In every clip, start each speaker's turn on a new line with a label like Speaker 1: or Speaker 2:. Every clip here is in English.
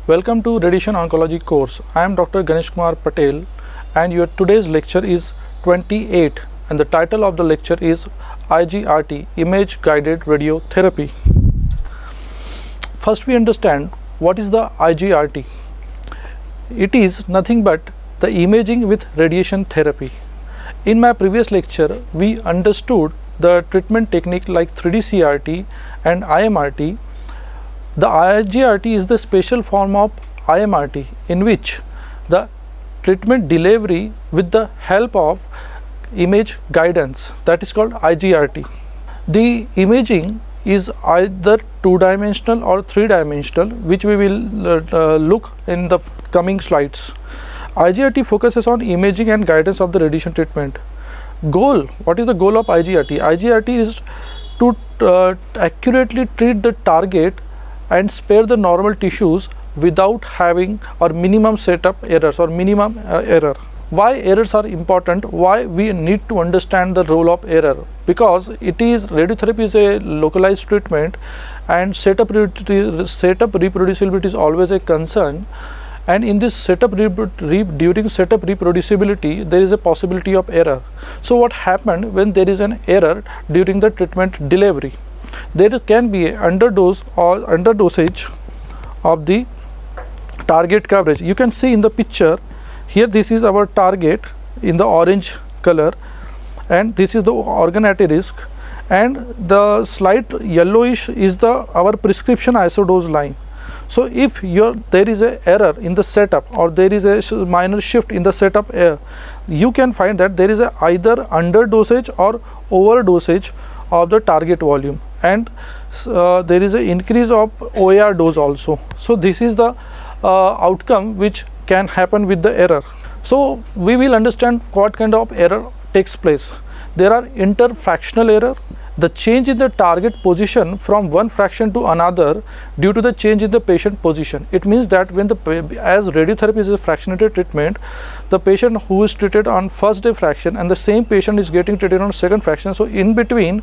Speaker 1: Welcome to Radiation Oncology course. I am Dr. Ganesh Kumar Patel and your today's lecture is 28 and the title of the lecture is IGRT, Image Guided Radiotherapy. First we understand what is the IGRT. It is nothing but the imaging with radiation therapy. In my previous lecture we understood the treatment technique like 3D CRT and IMRT. The IGRT is the special form of IMRT in which the treatment delivery with the help of image guidance, that is called IGRT. The imaging is either two-dimensional or three-dimensional, which we will look in the coming slides. IGRT focuses on imaging and guidance of the radiation treatment. Goal, what is the goal of IGRT? IGRT is to accurately treat the target and spare the normal tissues without having or minimum setup errors or minimum error. Why errors are important? Why we need to understand the role of error? Because it is radiotherapy is a localized treatment and setup reproducibility is always a concern, and in this during setup reproducibility there is a possibility of error. So what happened when there is an error during the treatment delivery? There can be a underdose or underdosage of the target coverage. You can see in the picture here, this is our target in the orange color and this is the organ at a risk, and the slight yellowish is the our prescription isodose line. So if there is a error in the setup or there is a minor shift in the setup, you can find that there is either underdosage or overdosage of the target volume, and there is an increase of OAR dose also. So this is the outcome which can happen with the error. So we will understand what kind of error takes place. There are interfractional error, the change in the target position from one fraction to another due to the change in the patient position. It means that when as radiotherapy is a fractionated treatment, the patient who is treated on first day fraction and the same patient is getting treated on second fraction, so in between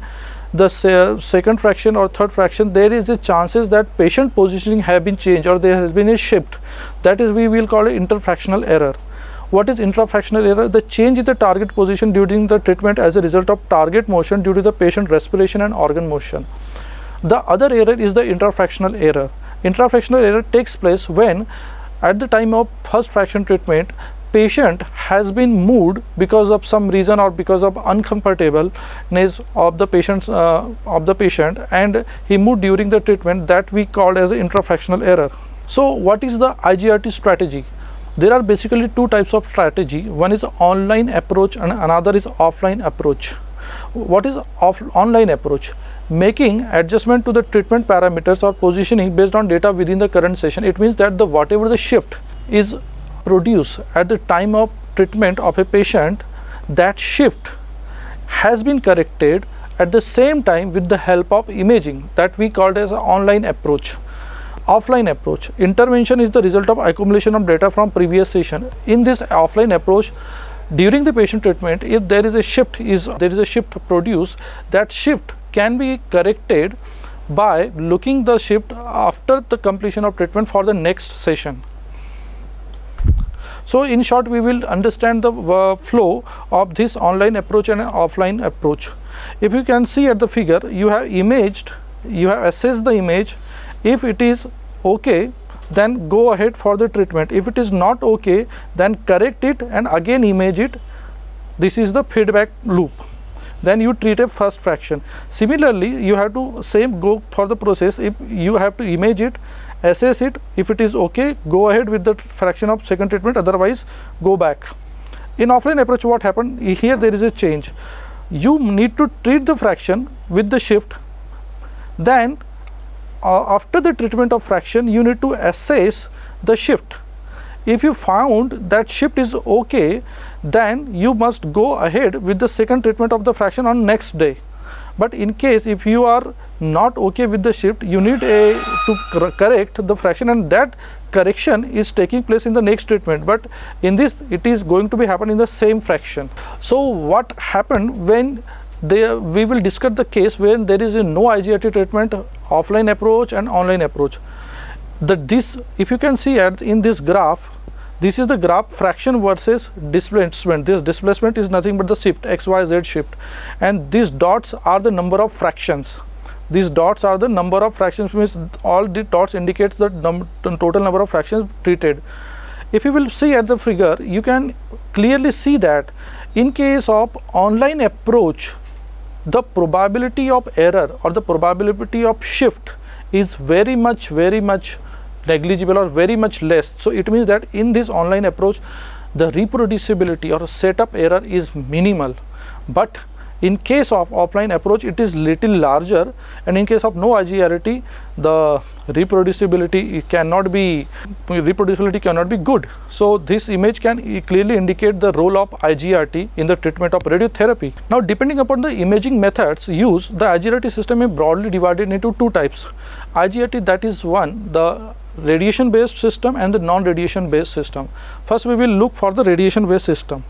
Speaker 1: the second fraction or third fraction there is a chances that patient positioning have been changed or there has been a shift. That is we will call it interfractional error. What is intrafractional error? The change in the target position during the treatment as a result of target motion due to the patient respiration and organ motion. The other error is the intrafractional error. Intrafractional error takes place when at the time of first fraction treatment patient has been moved because of some reason or because of uncomfortableness of the patient and he moved during the treatment, that we call as intrafractional error. So what is the IGRT strategy? There are basically two types of strategy. One is online approach and another is offline approach. What is online approach? Making adjustment to the treatment parameters or positioning based on data within the current session. It means that whatever the shift is produced at the time of treatment of a patient, that shift has been corrected at the same time with the help of imaging, that we called as an online approach. Offline approach, intervention is the result of accumulation of data from previous session. In this offline approach, during the patient treatment, if there is a shift produced, that shift can be corrected by looking the shift after the completion of treatment for the next session. So in short, we will understand the flow of this online approach and offline approach. If you can see at the figure, you have assessed the image. If it is okay, then go ahead for the treatment. If it is not okay, then correct it and again image it. This is the feedback loop. Then you treat a first fraction. Similarly, you have to go for the process. If you have to image it, assess it. If it is okay, go ahead with the fraction of second treatment, otherwise go back. In offline approach, what happened? Here there is a change. You need to treat the fraction with the shift. Then after the treatment of fraction, you need to assess the shift. If you found that shift is okay, then you must go ahead with the second treatment of the fraction on next day. But in case if you are not okay with the shift, you need to correct the fraction, and that correction is taking place in the next treatment, but in this it is going to be happen in the same fraction. So what happened when we will discuss the case when there is no IGRT treatment, offline approach and online approach. This, if you can see in this graph, this is the graph fraction versus displacement. This displacement is nothing but the shift, XYZ shift, and these dots are the number of fractions. These dots are the number of fractions, means all the dots indicates the total number of fractions treated. If you will see at the figure, you can clearly see that in case of online approach, the probability of error or the probability of shift is very much negligible or very much less. So it means that in this online approach, the reproducibility or setup error is minimal. But in case of offline approach, it is little larger, and in case of no IGRT, the reproducibility cannot be good. So this image can clearly indicate the role of IGRT in the treatment of radiotherapy. Now, depending upon the imaging methods used, the IGRT system is broadly divided into two types. IGRT, that is one, the radiation based system, and the non-radiation based system. First we will look for the radiation based system.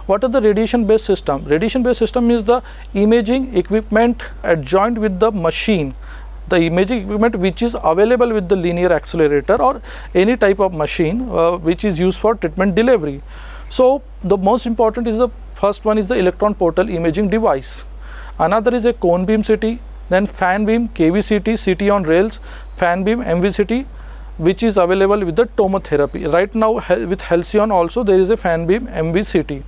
Speaker 1: What is the radiation based system? Radiation based system is the imaging equipment adjoined with the machine, the imaging equipment which is available with the linear accelerator or any type of machine which is used for treatment delivery. So the most important is the first one is the electron portal imaging device. Another is a cone beam CT, then fan beam, KVCT, CT on rails, fan beam, MVCT, which is available with the tomotherapy. Right now with Halcyon also there is a fan beam MVCT.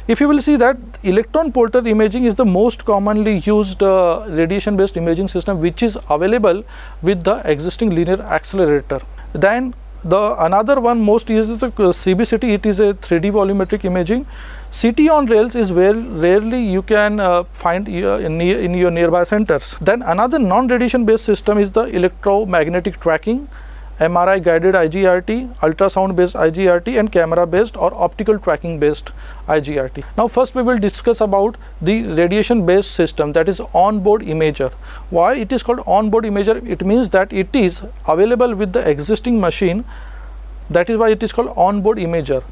Speaker 1: If you will see that electron portal imaging is the most commonly used radiation based imaging system which is available with the existing linear accelerator. Then the another one most used is the CBCT. It is a 3D volumetric imaging. CT on rails is very rarely you can find in your nearby centers. Then another non-radiation based system is the electromagnetic tracking, MRI guided IGRT, ultrasound based IGRT, and camera based or optical tracking based IGRT. Now first we will discuss about the radiation based system, that is on-board imager. Why it is called on-board imager? It means that it is available with the existing machine, that is why it is called on-board imager.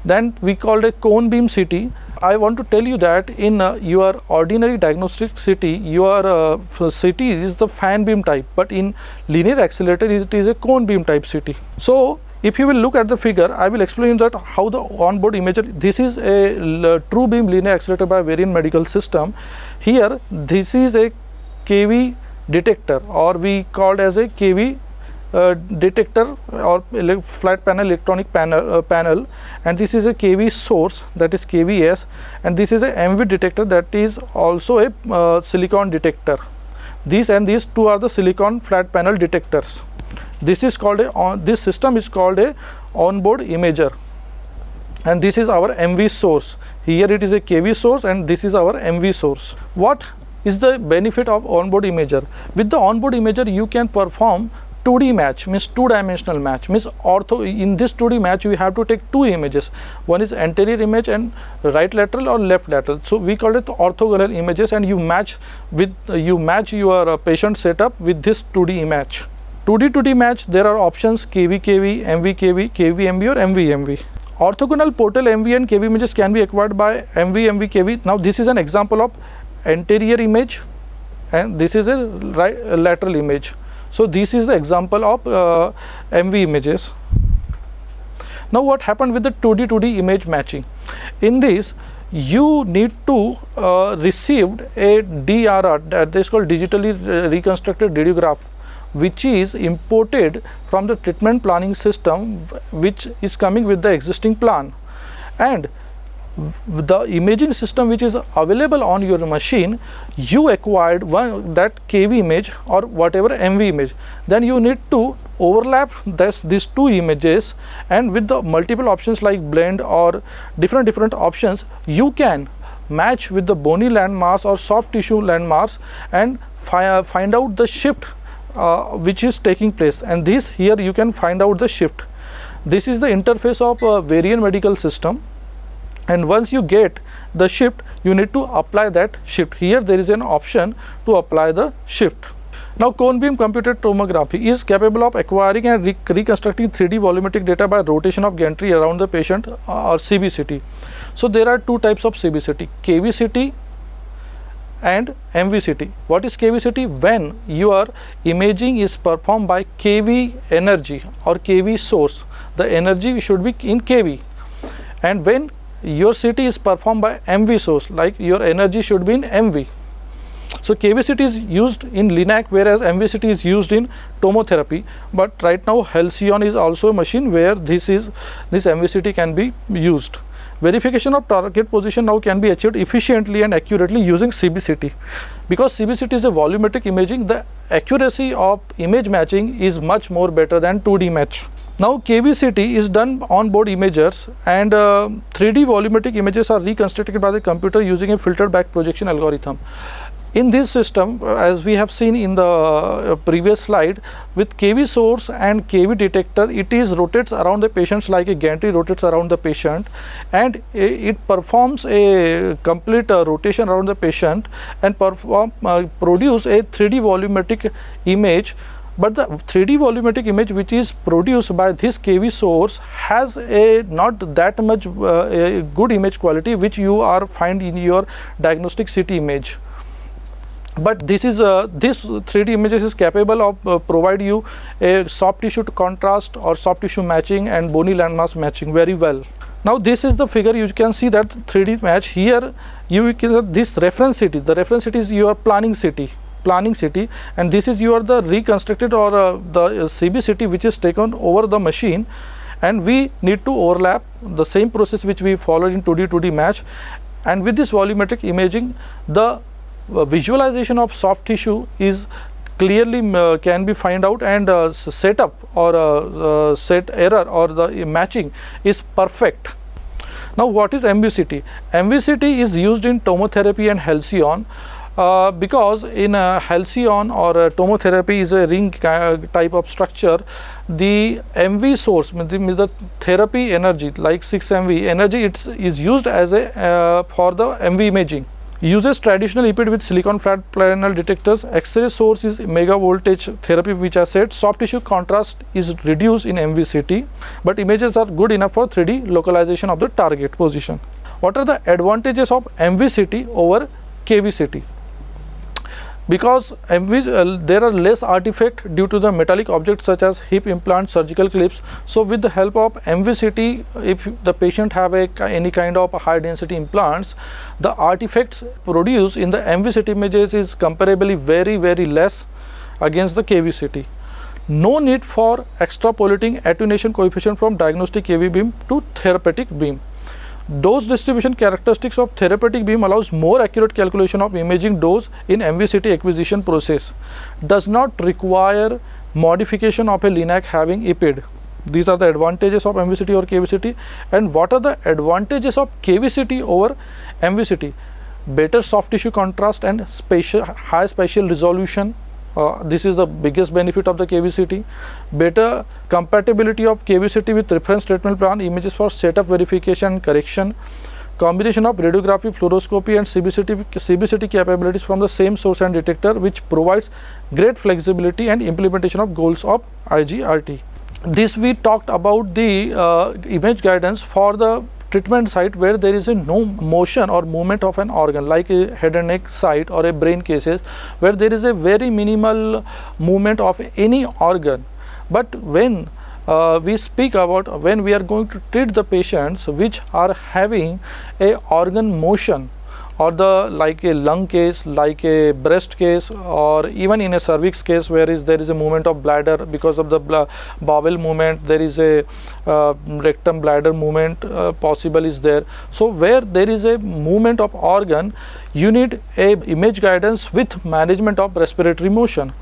Speaker 1: Then we called a cone beam CT. I want to tell you that in your ordinary diagnostic CT, your CT is the fan beam type, but in linear accelerator it is a cone beam type CT. So if you will look at the figure, I will explain that how the onboard imager, this is a true beam linear accelerator by Varian Medical System. Here this is a KV detector, or we called as a KV detector or flat panel electronic panel, and this is a KV source, that is KVS, and this is a MV detector, that is also a silicon detector. These two are the silicon flat panel detectors. This is called this system is called a onboard imager, and this is our MV source. Here it is a KV source and this is our MV source. What is the benefit of onboard imager? With the onboard imager you can perform 2D match, means two-dimensional match, means ortho. In this 2D match you have to take two images, one is anterior image and right lateral or left lateral. So we call it orthogonal images, and you match your patient setup with this 2D match. 2D match, there are options KV-KV, MV-KV, KV-MV or MV-MV. Orthogonal portal MV and KV images can be acquired by MV-MV-KV. Now this is an example of anterior image and this is a lateral image. So this is the example of MV images. Now what happened with the 2D image matching? In this you need to receive a DRR, that is called digitally reconstructed radiograph, which is imported from the treatment planning system, which is coming with the existing plan, and the imaging system which is available on your machine, you acquired that KV image or whatever MV image. Then you need to overlap these two images, and with the multiple options like blend or different options, you can match with the bony landmass or soft tissue landmass and find out the shift which is taking place. And this here you can find out the shift. This is the interface of Varian Medical System. And once you get the shift, you need to apply that shift. Here there is an option to apply the shift. Now cone beam computed tomography is capable of acquiring and reconstructing 3D volumetric data by rotation of gantry around the patient or CBCT. So there are two types of CBCT, KVCT and MVCT. What is KVCT? When your imaging is performed by KV energy or KV source, the energy should be in KV, and when your CT is performed by MV source, like your energy should be in MV. So KVCT is used in LINAC, whereas MVCT is used in tomotherapy. But right now Halcyon is also a machine where this MVCT can be used. Verification of target position now can be achieved efficiently and accurately using CBCT. Because CBCT is a volumetric imaging, the accuracy of image matching is much more better than 2D match. Now KVCT is done on board imagers, and 3D volumetric images are reconstructed by the computer using a filtered back projection algorithm. In this system, as we have seen in the previous slide, with KV source and KV detector, it is rotates around the patient like a gantry rotates around the patient, and it performs a complete rotation around the patient and produce a 3D volumetric image. But the 3D volumetric image which is produced by this KV source has a not that much a good image quality which you are find in your diagnostic CT image. But this 3D images is capable of provide you a soft tissue contrast or soft tissue matching and bony landmass matching very well. Now this is the figure. You can see that 3D match here. You can this reference CT. The reference CT is your planning CT, and this is your the reconstructed or the CBCT which is taken over the machine, and we need to overlap the same process which we followed in 2D match. And with this volumetric imaging, the visualization of soft tissue is clearly can be find out, and setup or set error or the matching is perfect. Now what is MVCT? MVCT is used in tomotherapy and Halcyon. Because in Halcyon or tomotherapy is a ring type of structure, the MV source means the therapy energy like 6 MV energy is used as a for the MV imaging. Uses traditional EPD with silicon flat panel detectors. X-ray source is mega voltage therapy which I said. Soft tissue contrast is reduced in MVCT, but images are good enough for 3D localization of the target position. What are the advantages of MVCT over KVCT? Because there are less artifact due to the metallic objects such as hip implants, surgical clips. So with the help of MVCT, if the patient have any kind of high density implants, the artifacts produced in the MVCT images is comparably very less against the KVCT. No need for extrapolating attenuation coefficient from diagnostic KV beam to therapeutic beam. Dose distribution characteristics of therapeutic beam allows more accurate calculation of imaging dose in MVCT acquisition process. Does not require modification of a LINAC having EPID. These are the advantages of MVCT or KVCT. And what are the advantages of KVCT over MVCT? Better soft tissue contrast and high spatial resolution. This is the biggest benefit of the KVCT. Better compatibility of KVCT with reference treatment plan images for setup verification and correction. Combination of radiography, fluoroscopy and CBCT capabilities from the same source and detector, which provides great flexibility and implementation of goals of IGRT. This we talked about the image guidance for the treatment site where there is no motion or movement of an organ, like a head and neck site or a brain cases where there is a very minimal movement of any organ. But when we speak about when we are going to treat the patients which are having a organ motion, or the like a lung case, like a breast case, or even in a cervix case where there is a movement of bladder because of the bowel movement, there is a rectum bladder movement possible is there. So where there is a movement of organ, you need a image guidance with management of respiratory motion.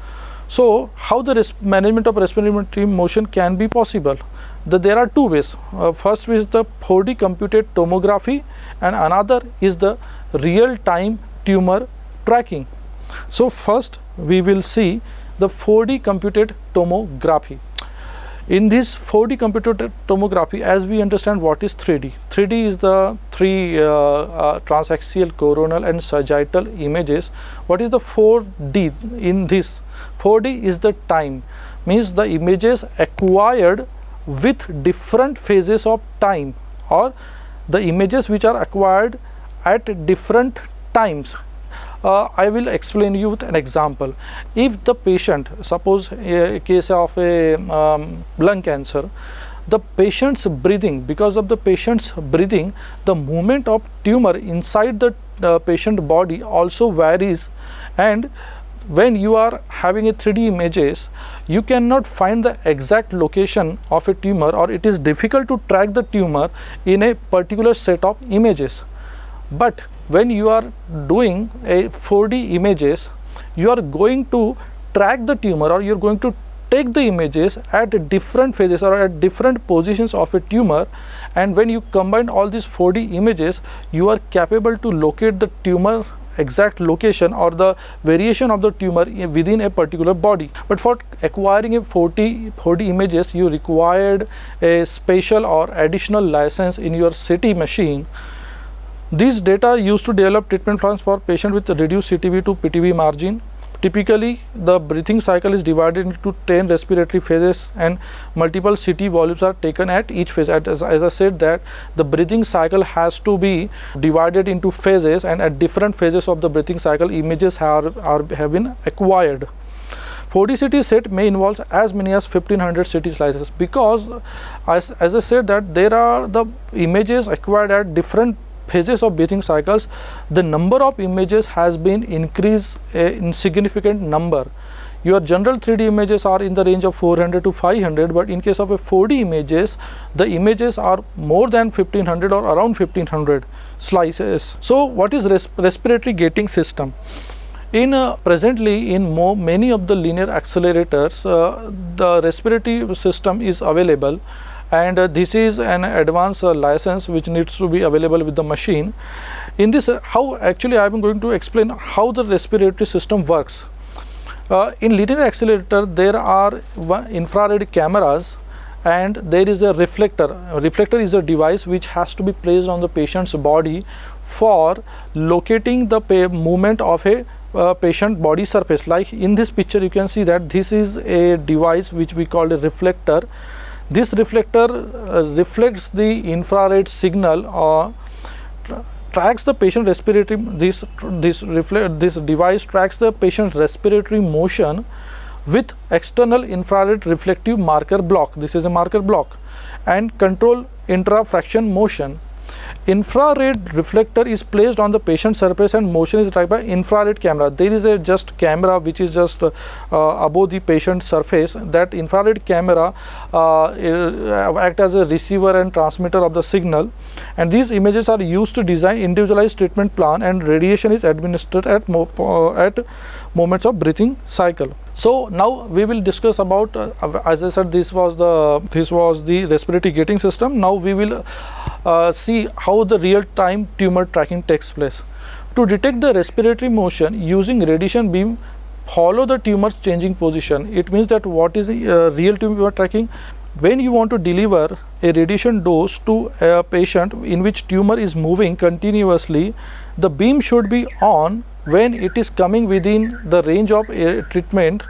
Speaker 1: So how the management of respiratory motion can be possible? There are two ways. First is the 4D computed tomography, and another is the real-time tumor tracking. So first we will see the 4D computed tomography. In this 4D computed tomography, as we understand what is 3D. 3D is the three transaxial, coronal and sagittal images. What is the 4D in this? 4D is the time, means the images acquired with different phases of time, or the images which are acquired at different times. I will explain you with an example. If the patient, suppose a case of a lung cancer, the patient's breathing, because of the patient's breathing, the movement of tumor inside the patient body also varies, and when you are having a 3D images, you cannot find the exact location of a tumor, or it is difficult to track the tumor in a particular set of images. But when you are doing a 4D images, you are going to track the tumor, or you are going to take the images at different phases or at different positions of a tumor, and when you combine all these 4D images, you are capable to locate the tumor exact location or the variation of the tumor within a particular body. But for acquiring a 4D images, you required a special or additional license in your CT machine. These data used to develop treatment plans for patients with reduced CTV to PTV margin. Typically, the breathing cycle is divided into 10 respiratory phases, and multiple CT volumes are taken at each phase. As I said, that the breathing cycle has to be divided into phases, and at different phases of the breathing cycle, images have been acquired. 4D CT set may involve as many as 1500 CT slices, because as I said that there are the images acquired at different phases of breathing cycles. The number of images has been increased in significant number. Your general 3D images are in the range of 400 to 500, but in case of a 4D images, the images are more than 1500 or around 1500 slices. So what is respiratory gating system? In presently in many of the linear accelerators, the respiratory system is available, and this is an advanced license which needs to be available with the machine. In this, how actually I am going to explain how the respiratory system works. In linear accelerator, there are infrared cameras, and there is a reflector. A reflector is a device which has to be placed on the patient's body for locating the movement of a patient body surface. Like in this picture, you can see that this is a device which we call a reflector. This reflector reflects the infrared signal or tracks the patient respiratory. This device tracks the patient's respiratory motion with external infrared reflective marker block. This is a marker block, and control intrafraction motion. Infrared reflector is placed on the patient surface, and motion is tracked by infrared camera. There is a just camera which is just above the patient surface. That infrared camera act as a receiver and transmitter of the signal, and these images are used to design individualized treatment plan, and radiation is administered at moments of breathing cycle. So now we will discuss about, as I said, this was the respiratory gating system. Now we will see how the real-time tumor tracking takes place. To detect the respiratory motion using radiation beam, follow the tumor's changing position. It means that what is real tumor tracking? When you want to deliver a radiation dose to a patient in which tumor is moving continuously, the beam should be on when it is coming within the range of treatment,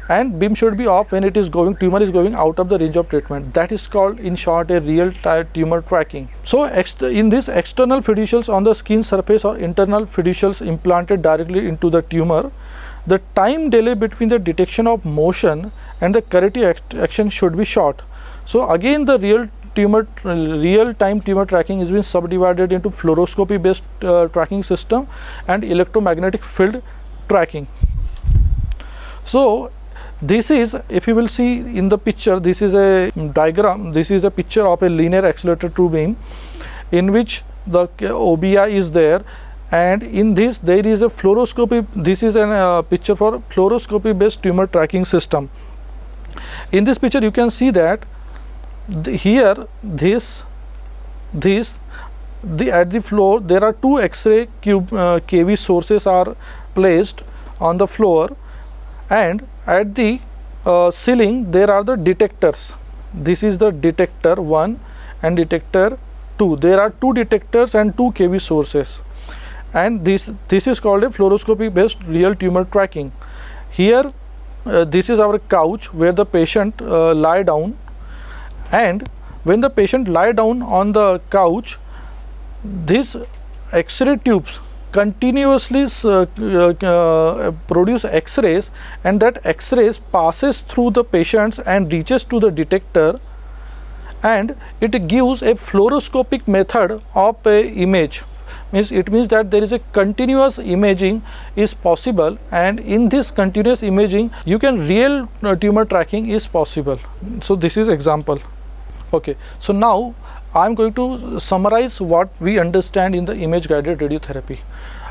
Speaker 1: and beam should be off when tumor is going out of the range of treatment. That is called, in short, a real-time tumor tracking. So in this, external fiducials on the skin surface or internal fiducials implanted directly into the tumor, the time delay between the detection of motion and the corrective action should be short. So again, the real-time tumor tracking is being subdivided into fluoroscopy based tracking system and electromagnetic field tracking. So this is, if you will see in the picture, this is a diagram. This is a picture of a linear accelerator true beam in which the OBI is there, and in this there is a fluoroscopy. This is a picture for fluoroscopy based tumor tracking system. In this picture you can see that here at the floor there are two X-ray KV sources are placed on the floor, and at the ceiling there are the detectors. This is the detector 1 and detector 2. There are two detectors and two KV sources, and this is called a fluoroscopy based real tumor tracking. Here this is our couch where the patient lie down, and when the patient lie down on the couch, these X-ray tubes continuously produce X-rays, and that X-rays passes through the patients and reaches to the detector, and it gives a fluoroscopic method of a image. It means that there is a continuous imaging is possible, and in this continuous imaging you can real tumor tracking is possible. So this is example. Okay, so now I am going to summarize what we understand in the image guided radiotherapy.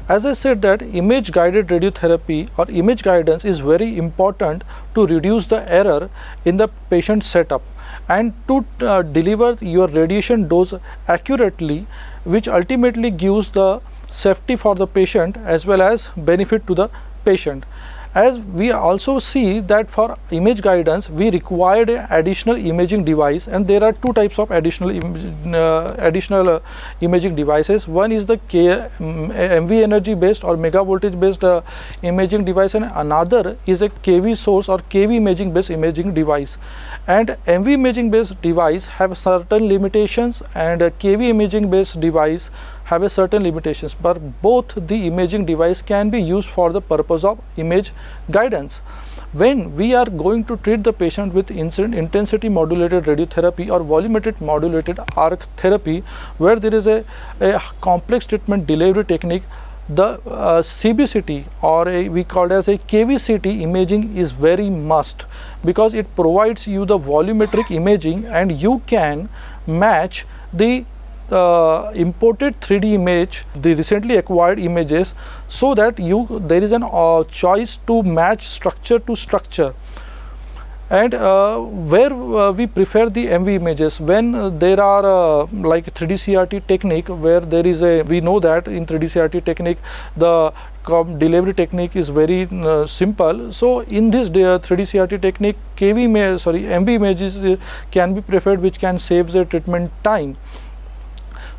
Speaker 1: As I said that image guided radiotherapy or image guidance is very important to reduce the error in the patient setup and to deliver your radiation dose accurately, which ultimately gives the safety for the patient as well as benefit to the patient. As we also see that for image guidance we required an additional imaging device, and there are two types of additional imaging devices. One is the MV energy based or mega voltage based imaging device, and another is a KV source or KV imaging based imaging device. And MV imaging based device have certain limitations, and a KV imaging based device have a certain limitations, but both the imaging device can be used for the purpose of image guidance. When we are going to treat the patient with intensity modulated radiotherapy or volumetric modulated arc therapy, where there is a complex treatment delivery technique, the CBCT or we call it as a KVCT imaging is very must, because it provides you the volumetric imaging and you can match the imported 3D image, the recently acquired images, so that there is an choice to match structure to structure. And where we prefer the MV images, when there are like 3D CRT technique, where there is we know that in 3D CRT technique the delivery technique is very simple. So in this 3D CRT technique, MV images can be preferred, which can save the treatment time.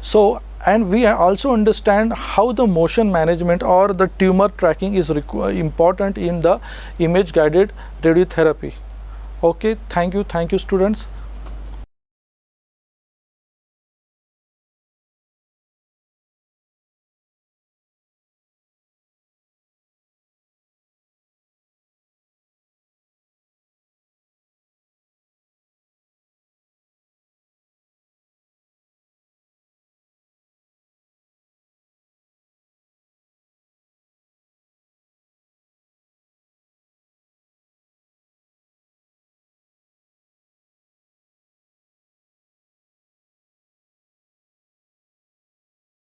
Speaker 1: So, and we also understand how the motion management or the tumor tracking is important in the image guided radiotherapy. Okay, thank you students.